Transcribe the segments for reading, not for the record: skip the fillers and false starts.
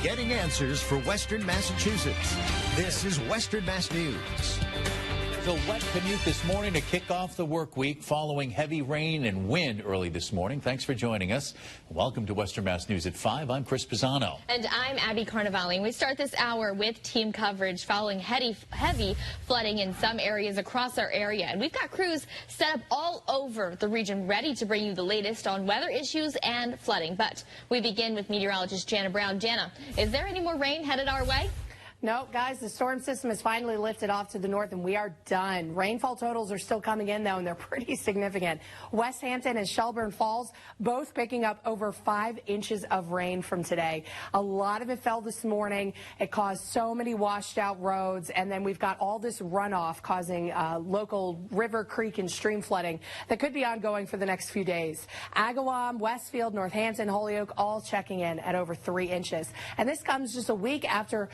getting answers for Western Massachusetts. This is Western Mass News. So wet commute this morning to kick off the work week following heavy rain and wind early this morning. Thanks for joining us. Welcome to Western Mass News at 5. I'm Chris Pisano. And I'm Abby Carnevale. We start this hour with team coverage following heavy flooding in some areas across our area. And we've got crews set up all over the region ready to bring you the latest on weather issues and flooding. But we begin with meteorologist Jana Brown. Jana, is there any more rain headed our way? No, guys, the storm system has finally lifted off to the north, and we are done. Rainfall totals are still coming in, though, and they're pretty significant. West Hampton and Shelburne Falls both picking up over 5 inches of rain from today. A lot of it fell this morning. It caused so many washed out roads, and then we've got all this runoff causing local river, creek, and stream flooding that could be ongoing for the next few days. Agawam, Westfield, Northampton, Holyoke all checking in at over 3 inches. And this comes just a week after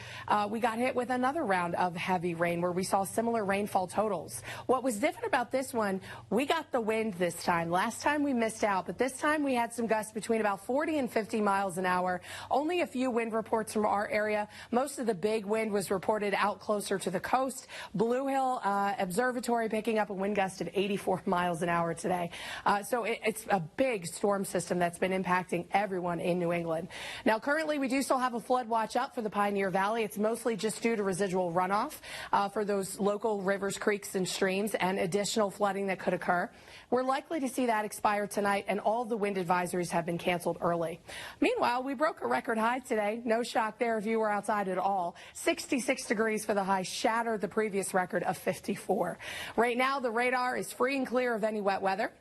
we got hit with another round of heavy rain where we saw similar rainfall totals. What was different about this one, we got the wind this time. Last time we missed out, but this time we had some gusts between about 40 and 50 miles an hour. Only a few wind reports from our area. Most of the big wind was reported out closer to the coast. Blue Hill Observatory picking up a wind gust of 84 miles an hour today. So it's a big storm system that's been impacting everyone in New England. Now, currently, we do still have a flood watch up for the Pioneer Valley. It's mostly just due to residual runoff for those local rivers, creeks, and streams, and additional flooding that could occur. We're likely to see that expire tonight, and all of the wind advisories have been canceled early. Meanwhile, we broke a record high today. No shock there if you were outside at all. 66 degrees for the high, shattered the previous record of 54. Right now, the radar is free and clear of any wet weather.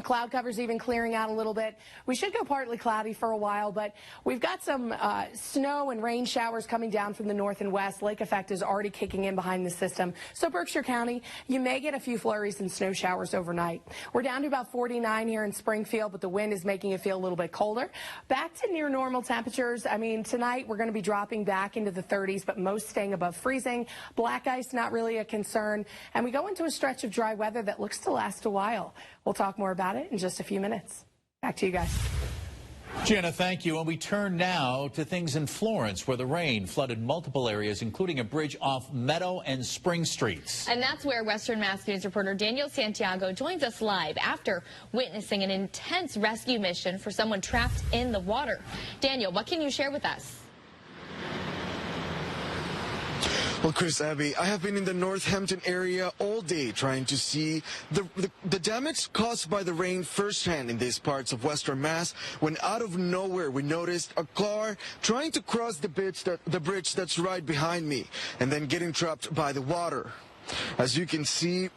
Cloud cover's even clearing out a little bit. We should go partly cloudy for a while, but we've got some snow and rain showers coming down from the north and west. Lake effect is already kicking in behind the system. So Berkshire County, you may get a few flurries and snow showers overnight. We're down to about 49 here in Springfield, but the wind is making it feel a little bit colder. Back to near normal temperatures. I mean, tonight we're going to be dropping back into the 30s, but most staying above freezing. Black ice, not really a concern. And we go into a stretch of dry weather that looks to last a while. We'll talk more about it in just a few minutes. Back to you guys. Jana, thank you. And we turn now to things in Florence, where the rain flooded multiple areas, including a bridge off Meadow and Spring Streets. And that's where Western Mass News reporter Daniel Santiago joins us live after witnessing an intense rescue mission for someone trapped in the water. Daniel, what can you share with us? Well, Chris, Abby, I have been in the Northampton area all day trying to see the damage caused by the rain firsthand in these parts of Western Mass, when out of nowhere we noticed a car trying to cross the bridge that's right behind me and then getting trapped by the water. As you can see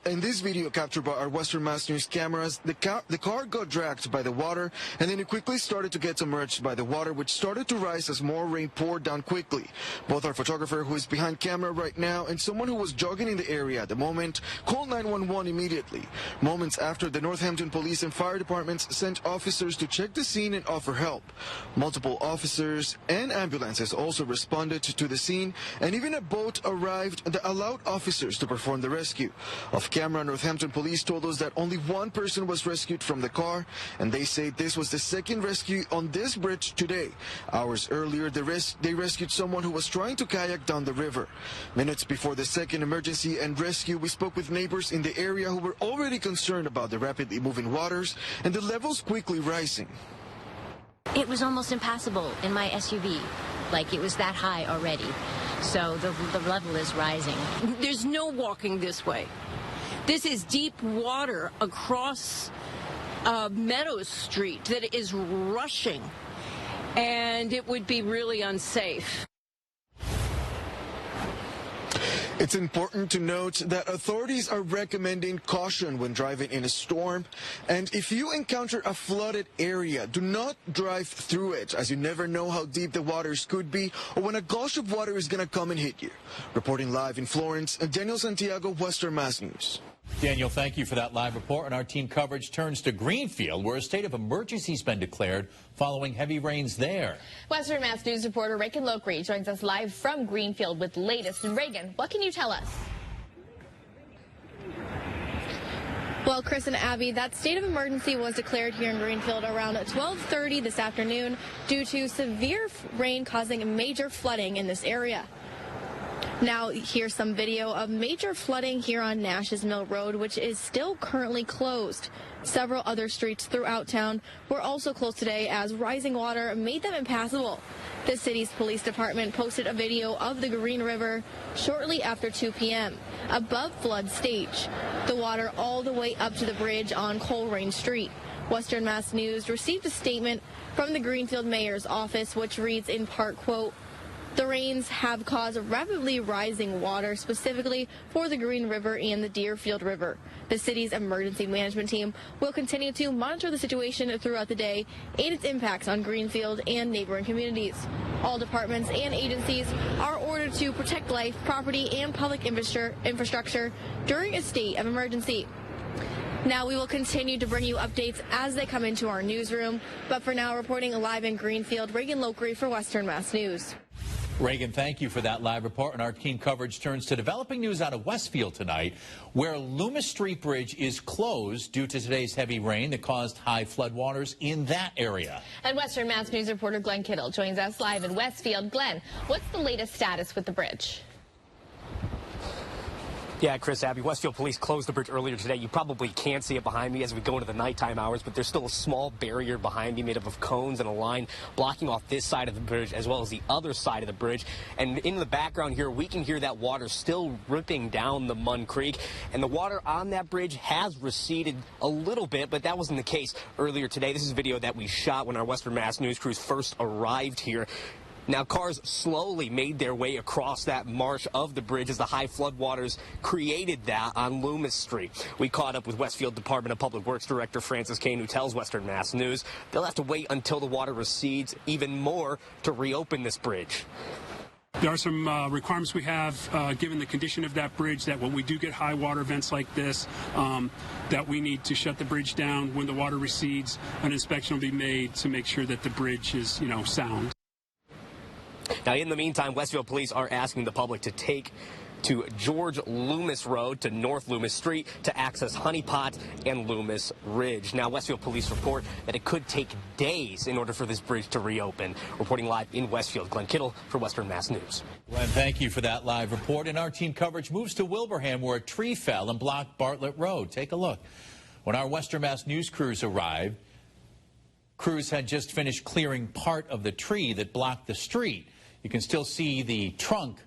in this video captured by our Western Mass News cameras, the car got dragged by the water, and then it quickly started to get submerged by the water, which started to rise as more rain poured down quickly. Both our photographer, who is behind camera right now, and someone who was jogging in the area at the moment called 911 immediately. Moments after, the Northampton Police and Fire Departments sent officers to check the scene and offer help. Multiple officers and ambulances also responded to the scene, and even a boat arrived that allowed officers to perform the rescue. Off camera, Northampton Police told us that only one person was rescued from the car, and they say this was the second rescue on this bridge today. Hours earlier, they rescued someone who was trying to kayak down the river. Minutes before the second emergency and rescue, we spoke with neighbors in the area who were already concerned about the rapidly moving waters and the levels quickly rising. It was almost impassable in my SUV. Like, it was that high already. So the level is rising. There's no walking this way. This is deep water across Meadow Street that is rushing, and it would be really unsafe. It's important to note that authorities are recommending caution when driving in a storm. And if you encounter a flooded area, do not drive through it, as you never know how deep the waters could be or when a gush of water is going to come and hit you. Reporting live in Florence, Daniel Santiago, Western Mass News. Daniel, thank you for that live report. And our team coverage turns to Greenfield, where a state of emergency has been declared following heavy rains there. Western Mass News reporter Reagan Lokri joins us live from Greenfield with the latest. And Reagan, what can you tell us? Well, Chris and Abby, that state of emergency was declared here in Greenfield around 12:30 this afternoon due to severe rain causing major flooding in this area. Now, here's some video of major flooding here on Nash's Mill Road, which is still currently closed. Several other streets throughout town were also closed today as rising water made them impassable. The city's police department posted a video of the Green River shortly after 2 p.m. above flood stage. The water all the way up to the bridge on Coleraine Street. Western Mass News received a statement from the Greenfield mayor's office, which reads in part, quote, "The rains have caused rapidly rising water, specifically for the Green River and the Deerfield River. The city's emergency management team will continue to monitor the situation throughout the day and its impacts on Greenfield and neighboring communities. All departments and agencies are ordered to protect life, property, and public infrastructure during a state of emergency." Now, we will continue to bring you updates as they come into our newsroom. But for now, reporting live in Greenfield, Reagan Lokri for Western Mass News. Reagan, thank you for that live report. And our team coverage turns to developing news out of Westfield tonight, where Loomis Street Bridge is closed due to today's heavy rain that caused high floodwaters in that area. And Western Mass News reporter Glenn Kittle joins us live in Westfield. Glenn, what's the latest status with the bridge? Yeah, Chris, Abby, Westfield police closed the bridge earlier today. You probably can't see it behind me as we go into the nighttime hours, but there's still a small barrier behind me made up of cones and a line blocking off this side of the bridge as well as the other side of the bridge. And in the background here, we can hear that water still ripping down the Munn Creek. And the water on that bridge has receded a little bit, but that wasn't the case earlier today. This is video that we shot when our Western Mass News crews first arrived here. Now, cars slowly made their way across that marsh of the bridge as the high floodwaters created that on Loomis Street. We caught up with Westfield Department of Public Works Director Francis Kane, who tells Western Mass News they'll have to wait until the water recedes even more to reopen this bridge. There are some requirements we have, given the condition of that bridge, that when we do get high water events like this, that we need to shut the bridge down. When the water recedes, an inspection will be made to make sure that the bridge is, sound. Now, in the meantime, Westfield police are asking the public to take to George Loomis Road to North Loomis Street to access Honey Pot and Loomis Ridge. Now, Westfield police report that it could take days in order for this bridge to reopen. Reporting live in Westfield, Glenn Kittle for Western Mass News. Glenn, thank you for that live report. And our team coverage moves to Wilbraham, where a tree fell and blocked Bartlett Road. Take a look. When our Western Mass News crews arrived, crews had just finished clearing part of the tree that blocked the street. You can still see the trunk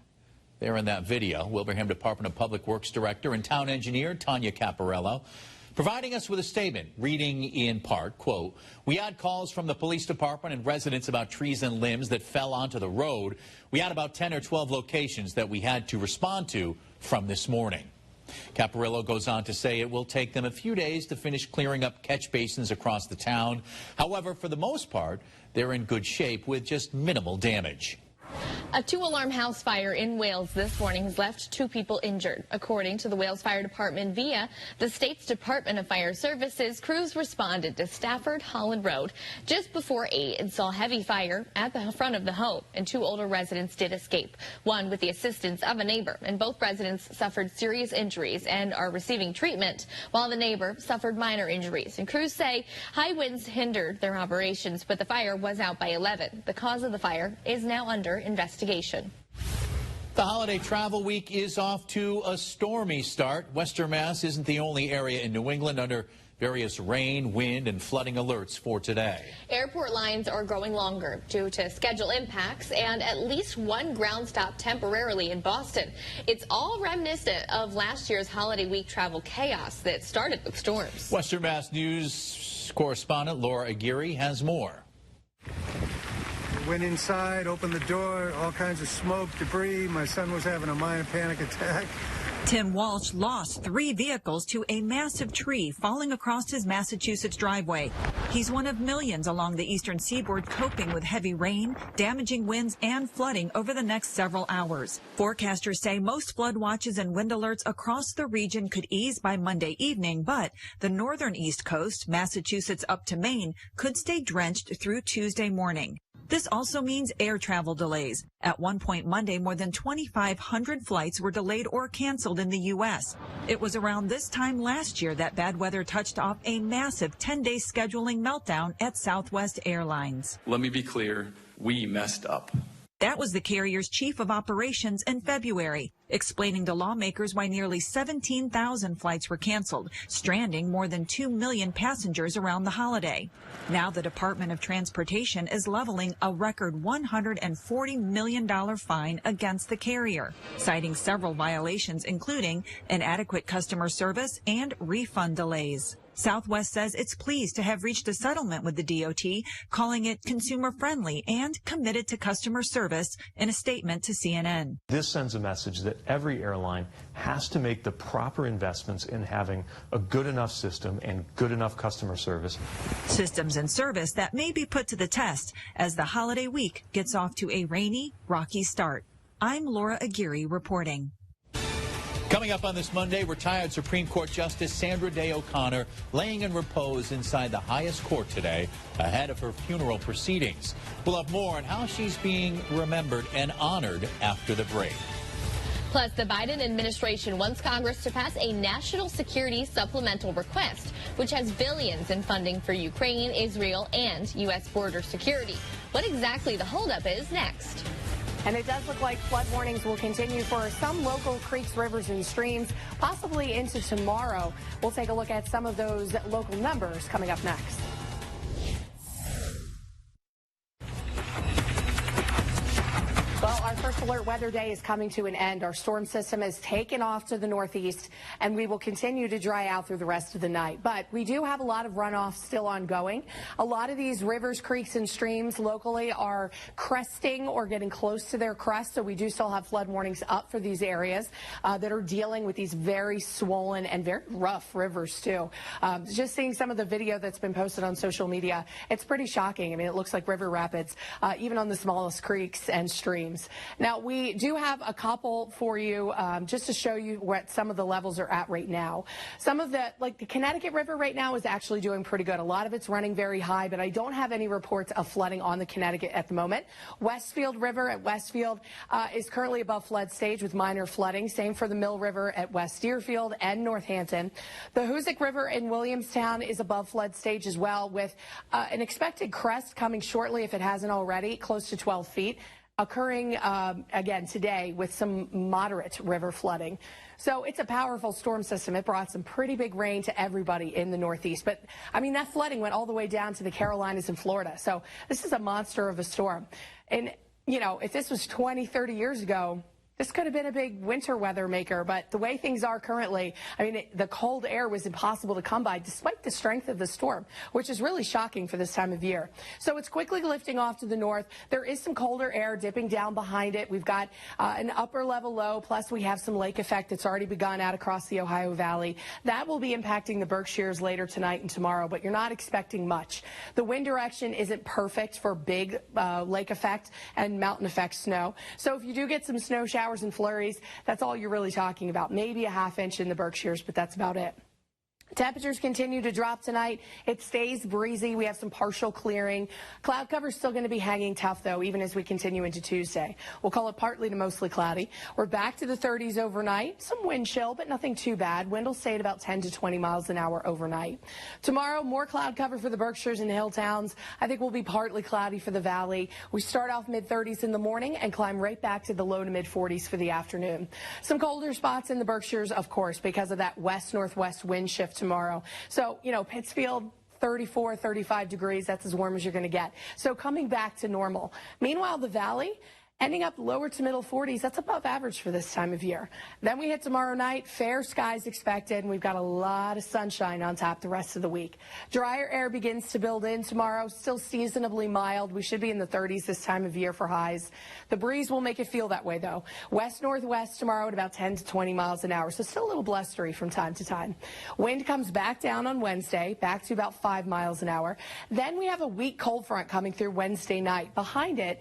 there in that video. Wilbraham Department of Public Works Director and Town Engineer Tanya Caparello providing us with a statement, reading in part, quote, "We had calls from the police department and residents about trees and limbs that fell onto the road. We had about 10 or 12 locations that we had to respond to from this morning." Caparello goes on to say it will take them a few days to finish clearing up catch basins across the town. However, for the most part, they're in good shape with just minimal damage. A 2-alarm house fire in Wales this morning has left 2 people injured. According to the Wales Fire Department via the state's Department of Fire Services, crews responded to Stafford Holland Road just before 8 and saw heavy fire at the front of the home, and 2 older residents did escape, one with the assistance of a neighbor, and both residents suffered serious injuries and are receiving treatment, while the neighbor suffered minor injuries. And crews say high winds hindered their operations, but the fire was out by 11. The cause of the fire is now under investigation. The holiday travel week is off to a stormy start. Western Mass isn't the only area in New England under various rain, wind, and flooding alerts for today. Airport lines are growing longer due to schedule impacts and at least one ground stop temporarily in Boston. It's all reminiscent of last year's holiday week travel chaos that started with storms. Western Mass News correspondent Laura Aguirre has more. Went inside, opened the door, all kinds of smoke, debris. My son was having a minor panic attack. Tim Walsh lost 3 vehicles to a massive tree falling across his Massachusetts driveway. He's one of millions along the eastern seaboard coping with heavy rain, damaging winds, and flooding over the next several hours. Forecasters say most flood watches and wind alerts across the region could ease by Monday evening, but the northern East Coast, Massachusetts up to Maine, could stay drenched through Tuesday morning. This also means air travel delays. At one point Monday, more than 2,500 flights were delayed or canceled in the U.S. It was around this time last year that bad weather touched off a massive 10-day scheduling meltdown at Southwest Airlines. Let me be clear, we messed up. That was the carrier's chief of operations in February, explaining to lawmakers why nearly 17,000 flights were canceled, stranding more than 2 million passengers around the holiday. Now the Department of Transportation is leveling a record $140 million fine against the carrier, citing several violations, including inadequate customer service and refund delays. Southwest says it's pleased to have reached a settlement with the DOT, calling it consumer-friendly and committed to customer service in a statement to CNN. This sends a message that every airline has to make the proper investments in having a good enough system and good enough customer service. Systems and service that may be put to the test as the holiday week gets off to a rainy, rocky start. I'm Laura Aguirre reporting. Coming up on this Monday, retired Supreme Court Justice Sandra Day O'Connor laying in repose inside the highest court today ahead of her funeral proceedings. We'll have more on how she's being remembered and honored after the break. Plus, the Biden administration wants Congress to pass a national security supplemental request, which has billions in funding for Ukraine, Israel, and U.S. border security. What exactly the holdup is next. And it does look like flood warnings will continue for some local creeks, rivers, and streams, possibly into tomorrow. We'll take a look at some of those local numbers coming up next. Well, our first alert weather day is coming to an end. Our storm system has taken off to the northeast, and we will continue to dry out through the rest of the night. But we do have a lot of runoff still ongoing. A lot of these rivers, creeks, and streams locally are cresting or getting close to their crest, so we do still have flood warnings up for these areas that are dealing with these very swollen and very rough rivers, too. Just seeing some of the video that's been posted on social media, it's pretty shocking. I mean, it looks like river rapids, even on the smallest creeks and streams. Now, we do have a couple for you just to show you what some of the levels are at right now. Some of the, like the Connecticut River right now is actually doing pretty good. A lot of it's running very high, but I don't have any reports of flooding on the Connecticut at the moment. Westfield River at Westfield is currently above flood stage with minor flooding. Same for the Mill River at West Deerfield and Northampton. The Hoosick River in Williamstown is above flood stage as well, with an expected crest coming shortly, if it hasn't already, close to 12 feet. Occurring again today with some moderate river flooding. So it's a powerful storm system. It brought some pretty big rain to everybody in the Northeast. But, I mean, that flooding went all the way down to the Carolinas and Florida. So this is a monster of a storm. And, you know, if this was 20, 30 years ago, this could have been a big winter weather maker, but the way things are currently, I mean, the cold air was impossible to come by despite the strength of the storm, which is really shocking for this time of year. So it's quickly lifting off to the north. There is some colder air dipping down behind it. We've got an upper level low, plus we have some lake effect that's already begun out across the Ohio Valley. That will be impacting the Berkshires later tonight and tomorrow, but you're not expecting much. The wind direction isn't perfect for big lake effect and mountain effect snow. So if you do get some snow showers and flurries, that's all you're really talking about. Maybe a ½ inch in the Berkshires, but that's about it. Temperatures continue to drop tonight. It stays breezy. We have some partial clearing. Cloud cover is still going to be hanging tough, though, even as we continue into Tuesday. We'll call it partly to mostly cloudy. We're back to the 30s overnight. Some wind chill, but nothing too bad. Wind will stay at about 10 to 20 miles an hour overnight. Tomorrow, more cloud cover for the Berkshires and hill towns. I think we'll be partly cloudy for the valley. We start off mid-30s in the morning and climb right back to the low to mid-40s for the afternoon. Some colder spots in the Berkshires, of course, because of that west-northwest wind shift tomorrow. So, you know, Pittsfield, 34, 35 degrees. That's as warm as you're going to get. So coming back to normal. Meanwhile, the valley ending up lower to middle 40s. That's above average for this time of year. Then we hit tomorrow night. Fair skies expected, and we've got a lot of sunshine on top the rest of the week. Drier air begins to build in tomorrow. Still seasonably mild. We should be in the 30s this time of year for highs. The breeze will make it feel that way, though. West-northwest tomorrow at about 10 to 20 miles an hour, so still a little blustery from time to time. Wind comes back down on Wednesday, back to about 5 miles an hour. Then we have a weak cold front coming through Wednesday night. Behind it,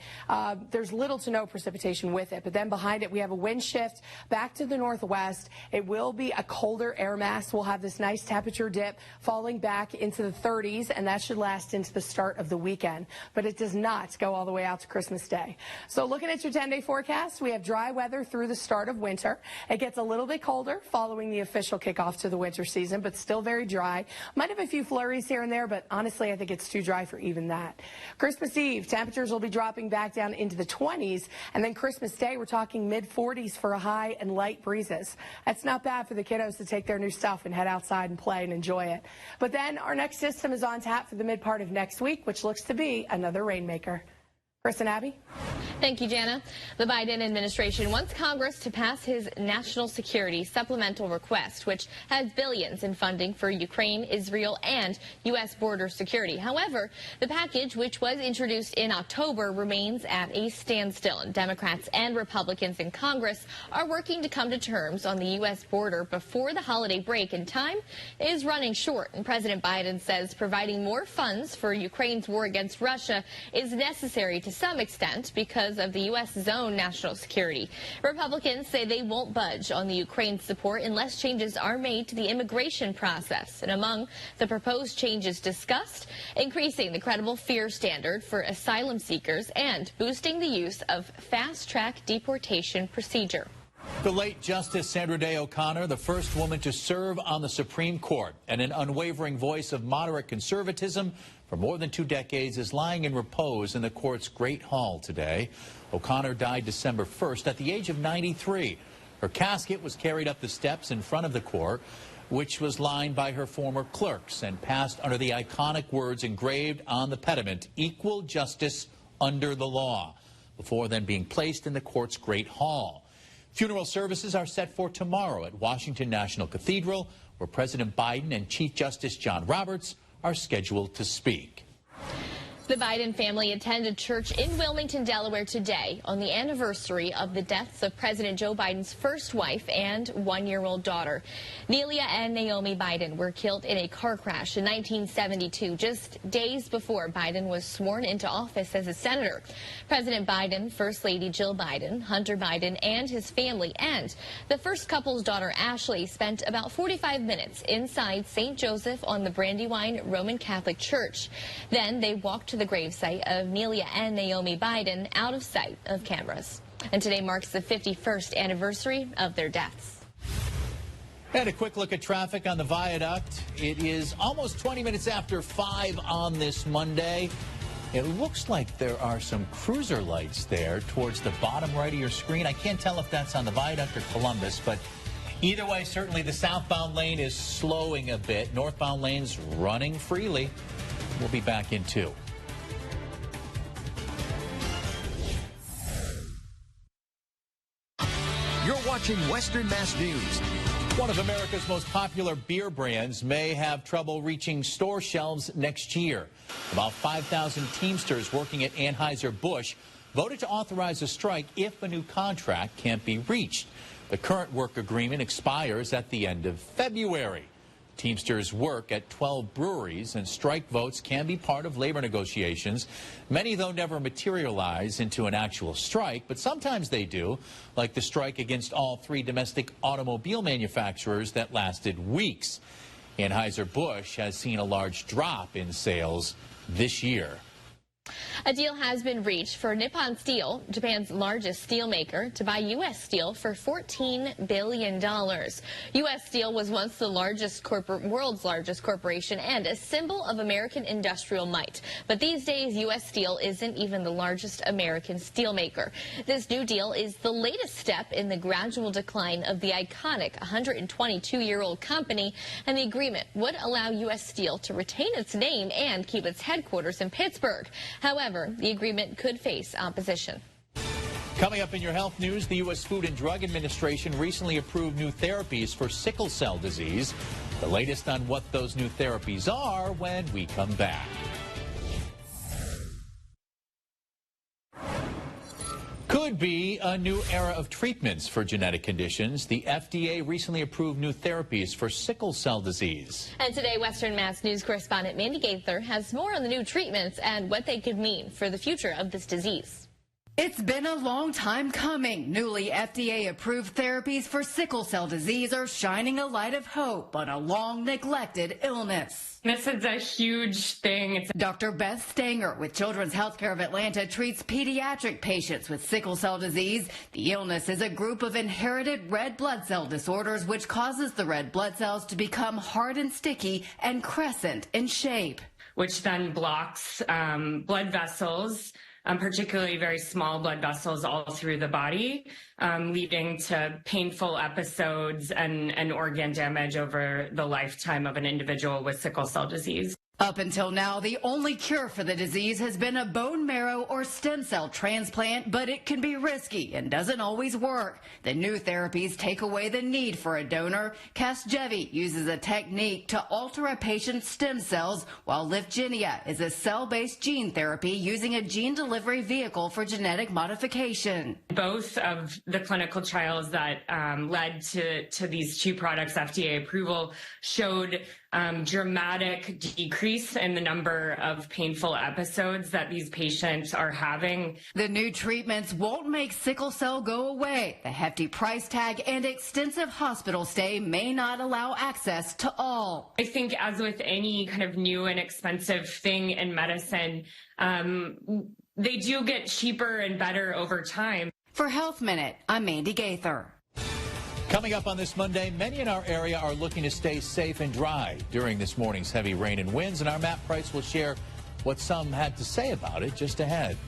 there's little to no precipitation with it. But then behind it, we have a wind shift back to the northwest. It will be a colder air mass. We'll have this nice temperature dip falling back into the 30s, and that should last into the start of the weekend. But it does not go all the way out to Christmas Day. So looking at your 10-day forecast, we have dry weather through the start of winter. It gets a little bit colder following the official kickoff to the winter season, but still very dry. Might have a few flurries here and there, but honestly, I think it's too dry for even that. Christmas Eve, temperatures will be dropping back down into the 20s, and then Christmas Day, we're talking mid-40s for a high and light breezes. That's not bad for the kiddos to take their new stuff and head outside and play and enjoy it. But then our next system is on tap for the mid part of next week, which looks to be another rainmaker. Chris and Abby. Thank you, Jana. The Biden administration wants Congress to pass his national security supplemental request, which has billions in funding for Ukraine, Israel, and U.S. border security. However, the package, which was introduced in October, remains at a standstill. And Democrats and Republicans in Congress are working to come to terms on the U.S. border before the holiday break, and time is running short. And President Biden says providing more funds for Ukraine's war against Russia is necessary to some extent because of the U.S.'s own national security. Republicans say they won't budge on the Ukraine support unless changes are made to the immigration process. And among the proposed changes discussed, increasing the credible fear standard for asylum seekers and boosting the use of fast-track deportation procedure. The late Justice Sandra Day O'Connor, the first woman to serve on the Supreme Court and an unwavering voice of moderate conservatism for more than 2 decades, is lying in repose in the court's Great Hall today. O'Connor died December 1st at the age of 93. Her casket was carried up the steps in front of the court, which was lined by her former clerks and passed under the iconic words engraved on the pediment, "Equal justice under the law," before then being placed in the court's Great Hall. Funeral services are set for tomorrow at Washington National Cathedral, where President Biden and Chief Justice John Roberts are scheduled to speak. The Biden family attended church in Wilmington, Delaware today on the anniversary of the deaths of President Joe Biden's first wife and 1-year-old daughter. Nelia and Naomi Biden were killed in a car crash in 1972, just days before Biden was sworn into office as a senator. President Biden, First Lady Jill Biden, Hunter Biden, and his family, and the first couple's daughter Ashley spent about 45 minutes inside St. Joseph on the Brandywine Roman Catholic Church. Then they walked to the gravesite of Nelia and Naomi Biden out of sight of cameras. And today marks the 51st anniversary of their deaths. And a quick look at traffic on the viaduct. It is almost 20 minutes after 5 on this Monday. It looks like there are some cruiser lights there towards the bottom right of your screen. I can't tell if that's on the viaduct or Columbus, but either way, certainly the southbound lane is slowing a bit. Northbound lane's running freely. We'll be back in 2. You're watching Western Mass News. One of America's most popular beer brands may have trouble reaching store shelves next year. About 5,000 Teamsters working at Anheuser-Busch voted to authorize a strike if a new contract can't be reached. The current work agreement expires at the end of February. Teamsters work at 12 breweries, and strike votes can be part of labor negotiations. Many, though, never materialize into an actual strike, but sometimes they do, like the strike against all 3 domestic automobile manufacturers that lasted weeks. Anheuser-Busch has seen a large drop in sales this year. A deal has been reached for Nippon Steel, Japan's largest steel maker, to buy U.S. Steel for $14 billion. U.S. Steel was once the world's largest corporation and a symbol of American industrial might. But these days, U.S. Steel isn't even the largest American steel maker. This new deal is the latest step in the gradual decline of the iconic 122-year-old company, and the agreement would allow U.S. Steel to retain its name and keep its headquarters in Pittsburgh. However, the agreement could face opposition. Coming up in your health news, the U.S. Food and Drug Administration recently approved new therapies for sickle cell disease. The latest on what those new therapies are when we come back. Could be a new era of treatments for genetic conditions. The FDA recently approved new therapies for sickle cell disease. And today, Western Mass News correspondent Mandy Gaither has more on the new treatments and what they could mean for the future of this disease. It's been a long time coming. Newly FDA-approved therapies for sickle cell disease are shining a light of hope on a long-neglected illness. This is a huge thing. Dr. Beth Stanger with Children's Healthcare of Atlanta treats pediatric patients with sickle cell disease. The illness is a group of inherited red blood cell disorders which causes the red blood cells to become hard and sticky and crescent in shape, which then blocks blood vessels, particularly very small blood vessels all through the body, leading to painful episodes and organ damage over the lifetime of an individual with sickle cell disease. Up until now, the only cure for the disease has been a bone marrow or stem cell transplant, but it can be risky and doesn't always work. The new therapies take away the need for a donor. Casgevy uses a technique to alter a patient's stem cells, while Lyfgenia is a cell-based gene therapy using a gene delivery vehicle for genetic modification. Both of the clinical trials that led to these two products' FDA approval showed dramatic decrease in the number of painful episodes that these patients are having. The new treatments won't make sickle cell go away. The hefty price tag and extensive hospital stay may not allow access to all. I think as with any kind of new and expensive thing in medicine, they do get cheaper and better over time. For Health Minute, I'm Mandy Gaither. Coming up on this Monday, many in our area are looking to stay safe and dry during this morning's heavy rain and winds, and our Matt Price will share what some had to say about it just ahead.